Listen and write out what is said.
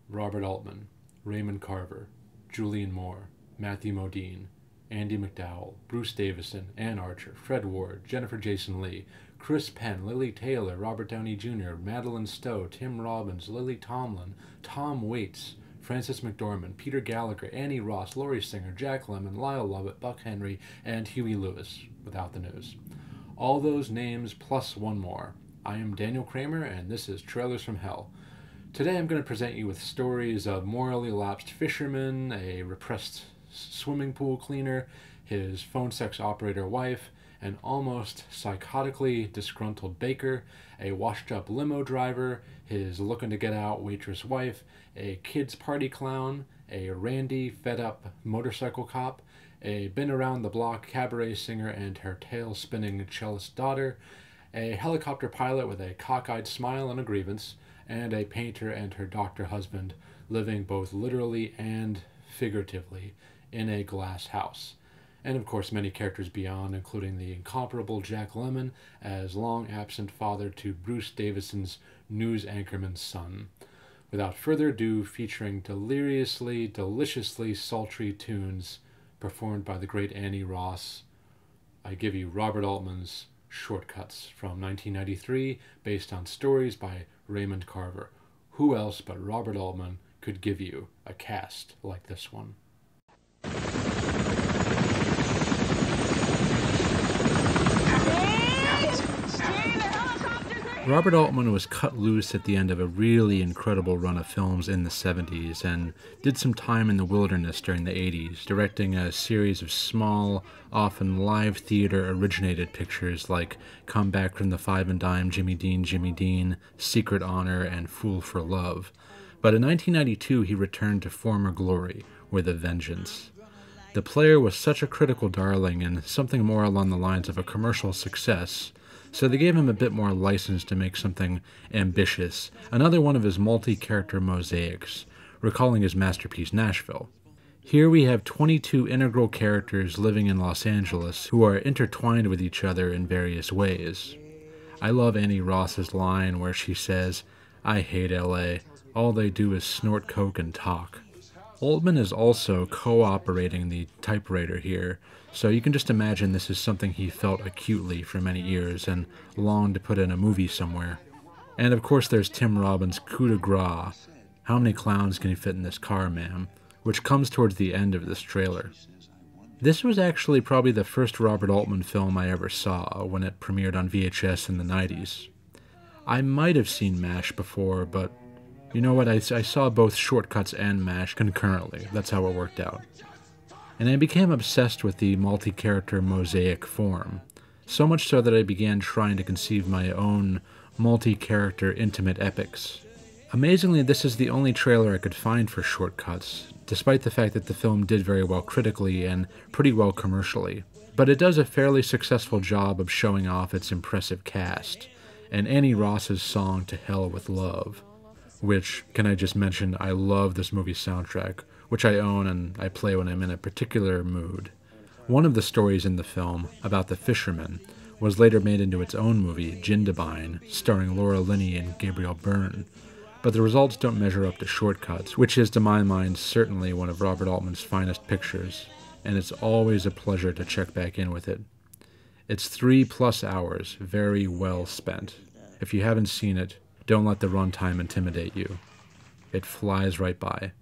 Robert Altman, Raymond Carver, Julianne Moore, Matthew Modine, Andy McDowell, Bruce Davison, Ann Archer, Fred Ward, Jennifer Jason Leigh, Chris Penn, Lily Taylor, Robert Downey Jr., Madeline Stowe, Tim Robbins, Lily Tomlin, Tom Waits, Frances McDormand, Peter Gallagher, Annie Ross, Laurie Singer, Jack Lemmon, Lyle Lovett, Buck Henry, and Huey Lewis, without the news. All those names plus one more. I am Daniel Kremer, and this is Trailers from Hell. Today I'm going to present you with stories of morally lapsed fishermen, a repressed swimming pool cleaner, his phone sex operator wife, an almost psychotically disgruntled baker, a washed-up limo driver, his looking-to-get-out waitress wife, a kids party clown, a randy, fed-up motorcycle cop, a been-around-the-block cabaret singer and her tail-spinning cellist daughter, a helicopter pilot with a cockeyed smile and a grievance, and a painter and her doctor husband living both literally and figuratively in a glass house. And of course many characters beyond, including the incomparable Jack Lemmon as long-absent father to Bruce Davison's news anchorman's son. Without further ado, featuring deliriously, deliciously sultry tunes performed by the great Annie Ross, I give you Robert Altman's Shortcuts from 1993, based on stories by Raymond Carver. Who else but Robert Altman could give you a cast like this one? Robert Altman was cut loose at the end of a really incredible run of films in the 70s and did some time in the wilderness during the 80s, directing a series of small, often live theater-originated pictures like Come Back from the Five and Dime, Jimmy Dean, Secret Honor, and Fool for Love. But in 1992 he returned to former glory with A Vengeance. The Player was such a critical darling and something more along the lines of a commercial success, so they gave him a bit more license to make something ambitious, another one of his multi-character mosaics, recalling his masterpiece Nashville. Here we have 22 integral characters living in Los Angeles who are intertwined with each other in various ways. I love Annie Ross's line where she says, "I hate LA, all they do is snort coke and talk." Altman is also co-operating the typewriter here, so you can just imagine this is something he felt acutely for many years and longed to put in a movie somewhere. And of course there's Tim Robbins' coup de grace, "How many clowns can you fit in this car, ma'am?" which comes towards the end of this trailer. This was actually probably the first Robert Altman film I ever saw when it premiered on VHS in the 90s. I might have seen MASH before, but you know what, I saw both Shortcuts and MASH concurrently. That's how it worked out. And I became obsessed with the multi-character mosaic form, so much so that I began trying to conceive my own multi-character intimate epics. Amazingly, this is the only trailer I could find for Shortcuts, despite the fact that the film did very well critically and pretty well commercially. But it does a fairly successful job of showing off its impressive cast, and Annie Ross's song To Hell with Love, which, can I just mention, I love this movie's soundtrack, which I own and I play when I'm in a particular mood. One of the stories in the film, about the fishermen, was later made into its own movie, Jindabyne, starring Laura Linney and Gabriel Byrne. But the results don't measure up to Shortcuts, which is, to my mind, certainly one of Robert Altman's finest pictures, and it's always a pleasure to check back in with it. It's 3+ hours, very well spent. If you haven't seen it, don't let the runtime intimidate you. It flies right by.